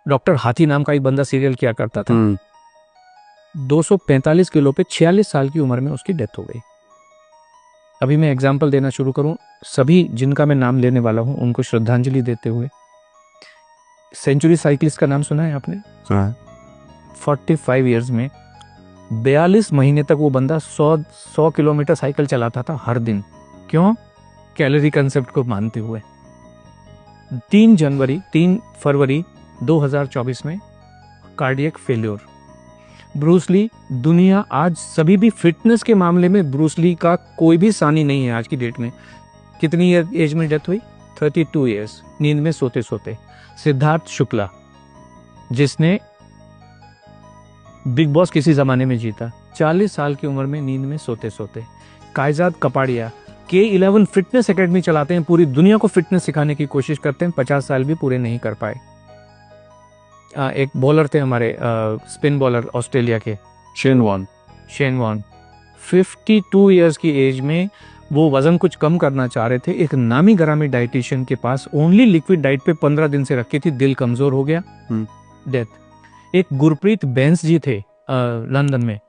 Doctor हाथी नाम का एक बंदा सीरियल किया करता था। 245 किलो पे 46 साल की उम्र में उसकी डेथ हो गई। अभी मैं एग्जाम्पल देना शुरू करूं, सभी जिनका मैं नाम लेने वाला हूं उनको श्रद्धांजलि देते हुए। सेंचुरी साइकिलिस्ट का नाम सुना है आपने? सुना है। 45 ईयर्स में 42 महीने तक वो बंदा 100 किलोमीटर साइकिल चलाता था हर दिन। क्यों? कैलोरी कंसेप्ट को मानते हुए। 3 फरवरी 2024 में कार्डियक फेल्योर। ब्रूस ली, दुनिया आज सभी भी फिटनेस के मामले में ब्रूस ली का कोई भी सानी नहीं है आज की डेट में। कितनी एज में डेथ हुई? 32 ईयर्स, नींद में सोते सोते। सिद्धार्थ शुक्ला, जिसने बिग बॉस किसी जमाने में जीता, 40 साल की उम्र में नींद में सोते सोते। कायजाद कपाड़िया K11 फिटनेस एकेडमी चलाते हैं, पूरी दुनिया को फिटनेस सिखाने की कोशिश करते हैं, 50 साल भी पूरे नहीं कर पाए। एक बॉलर थे हमारे, स्पिन बॉलर ऑस्ट्रेलिया के, शेन वॉर्न, 52 ईयर्स की एज में वो वजन कुछ कम करना चाह रहे थे। एक नामी गरामी डाइटिशियन के पास ओनली लिक्विड डाइट पे 15 दिन से रखी थी, दिल कमजोर हो गया, डेथ। एक गुरप्रीत बैंस जी थे लंदन में,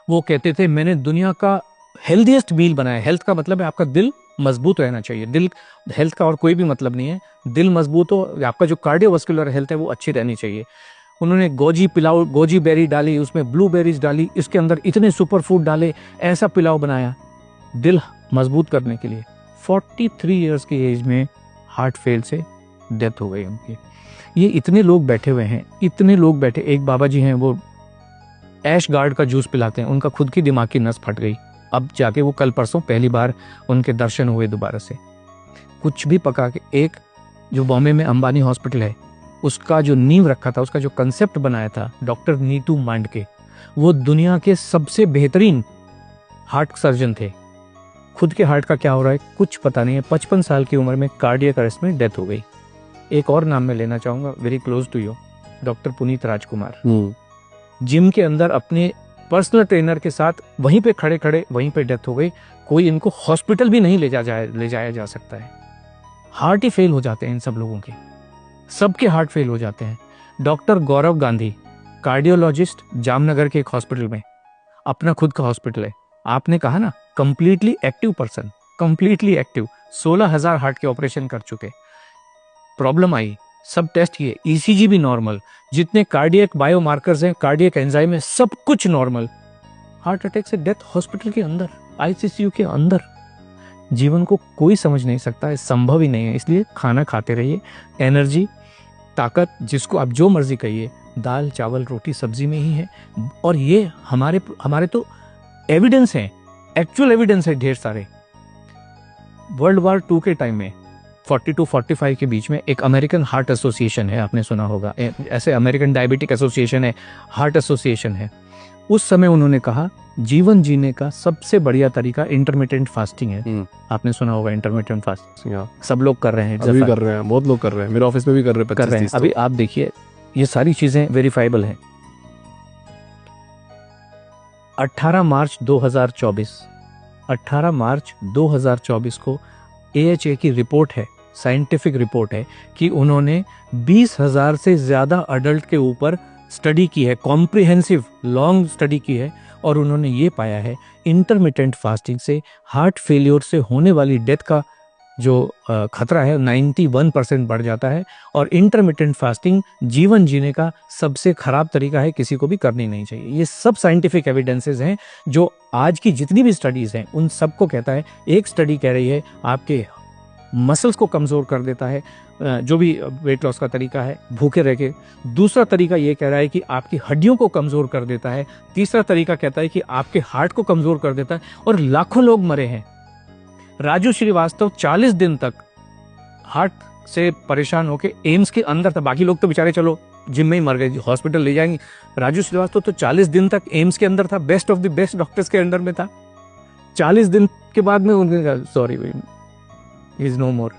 वो कहते थे मैंने दुनिया का हेल्दीएस्ट मील बनाया। हेल्थ का मतलब है आपका दिल मजबूत रहना चाहिए, दिल, हेल्थ का और कोई भी मतलब नहीं है। दिल मजबूत हो, आपका जो कार्डियोवास्कुलर हेल्थ है वो अच्छी रहनी चाहिए। उन्होंने गोजी बेरी डाली, उसमें ब्लूबेरीज डाली, इसके अंदर इतने सुपर फूड डाले, ऐसा पिलाव बनाया दिल मजबूत करने के लिए। 43 ईयर्स की एज में हार्ट फेल से डेथ हो गई उनकी। ये इतने लोग बैठे हुए हैं, इतने लोग बैठे। एक बाबा जी हैं, वो ऐश गार्ड का जूस पिलाते हैं, उनका खुद की दिमाग की नस फट गई, अब जाके वो कल परसों पहली बार उनके दर्शन हुए दोबारा से। कुछ भी पका के, एक जो बॉम्बे में अंबानी हॉस्पिटल है उसका जो नींव रखा था, उसका जो कंसेप्ट बनाया था डॉक्टर नीतू मांडके, वो दुनिया के सबसे बेहतरीन हार्ट सर्जन थे। खुद के हार्ट का क्या हो रहा है कुछ पता नहीं है। 55 साल की उम्र में कार्डियक अरेस्ट में डेथ हो गई। एक और नाम मैं लेना चाहूंगा, very close to you, doctor Puneet Rajkumar. Gym के अंदर अपने पर्सनल ट्रेनर के साथ वहीं पे खड़े खड़े वहीं पे डेथ हो गई। कोई इनको हॉस्पिटल भी नहीं ले जाया जा सकता है। हार्ट ही फेल हो जाते हैं इन सब लोगों के, सबके हार्ट फेल हो जाते हैं। डॉक्टर गौरव गांधी, कार्डियोलॉजिस्ट, जामनगर के एक हॉस्पिटल में, अपना खुद का हॉस्पिटल है। आपने कहा ना completely active person, completely active, 16,000 heart के ऑपरेशन कर चुके। प्रॉब्लम आई, सब टेस्ट किए, ईसीजी भी नॉर्मल, जितने कार्डियक बायोमार्कर्स हैं, कार्डियक एंजाइम है, सब कुछ नॉर्मल। हार्ट अटैक से डेथ हॉस्पिटल के अंदर, आईसीयू के अंदर। जीवन को कोई समझ नहीं सकता है, संभव ही नहीं है। इसलिए खाना खाते रहिए, एनर्जी, ताकत, जिसको आप जो मर्जी कहिए, दाल चावल रोटी सब्जी में ही है। और ये हमारे तो एविडेंस है, एक्चुअल एविडेंस है ढेर सारे। वर्ल्ड वॉर 2 के टाइम में 42-45 के बीच में एक अमेरिकन हार्ट एसोसिएशन है, आपने सुना होगा, ऐसे अमेरिकन डायबिटिक एसोसिएशन है, हार्ट एसोसिएशन है। उस समय उन्होंने कहा जीवन जीने का सबसे बढ़िया तरीका इंटरमिटेंट फास्टिंग है। आपने सुना होगा इंटरमिटेंट फास्टिंग, सब लोग कर रहे हैं, अभी कर रहे हैं, बहुत लोग कर रहे हैं, मेरे ऑफिस में भी कर रहे हैं। अभी आप देखिए, ये सारी चीजें वेरीफाइबल हैं। 18 मार्च 2024 को AHA की रिपोर्ट है, साइंटिफिक रिपोर्ट है कि उन्होंने 20,000 से ज्यादा अडल्ट के ऊपर स्टडी की है, कॉम्प्रिहेंसिव लॉन्ग स्टडी की है, और उन्होंने ये पाया है इंटरमिटेंट फास्टिंग से हार्ट फेलियर से होने वाली डेथ का जो खतरा है 91% बढ़ जाता है। और इंटरमिटेंट फास्टिंग जीवन जीने का सबसे खराब तरीका है, किसी को भी करनी नहीं चाहिए। ये सब साइंटिफिक एविडेंसेस हैं, जो आज की जितनी भी स्टडीज हैं उन सबको कहता है। एक स्टडी कह रही है आपके मसल्स को कमज़ोर कर देता है, जो भी वेट लॉस का तरीका है, भूखे रह के। दूसरा तरीका ये कह रहा है कि आपकी हड्डियों को कमज़ोर कर देता है। तीसरा तरीका कहता है कि आपके हार्ट को कमज़ोर कर देता है। और लाखों लोग मरे हैं। राजू श्रीवास्तव 40 दिन तक हार्ट से परेशान होकर एम्स के अंदर था। बाकी लोग तो बेचारे चलो जिम में ही मर गए, हॉस्पिटल ले जाएंगे। राजू श्रीवास्तव तो 40 दिन तक एम्स के अंदर था, best of the best doctors के अंडर में था। 40 दिन के बाद में उन्होंने कहा sorry, he is no more.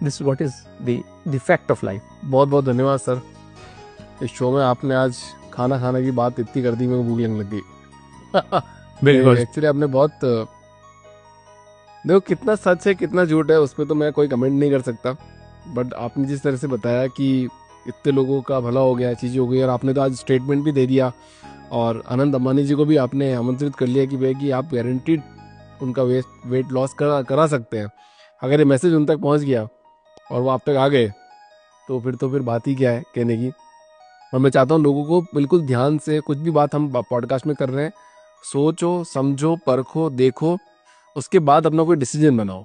This what is the fact of life. बहुत बहुत धन्यवाद सर। इस शो में आपने आज खाना खाने की बात इतनी कर दी, मेरे को भूख लगने लग गई। बिल्कुल, एक्चुअली आपने बहुत, देखो कितना सच है कितना झूठ है उसमें तो मैं कोई कमेंट नहीं कर सकता, बट आपने जिस तरह से बताया कि इतने लोगों का भला हो गया, चीज़ें हो गई, और आपने तो आज स्टेटमेंट भी दे दिया और अनंत अंबानी जी को भी आपने आमंत्रित कर लिया कि भाई कि आप गारंटीड उनका वेट लॉस करा सकते हैं। अगर ये मैसेज उन तक पहुंच गया और वो आप तक आ गए तो फिर बात ही क्या है कहने की। और मैं चाहता हूँ लोगों को बिल्कुल ध्यान से, कुछ भी बात हम पॉडकास्ट में कर रहे हैं, सोचो, समझो, परखो, देखो, उसके बाद अपना कोई डिसीजन बनाओ।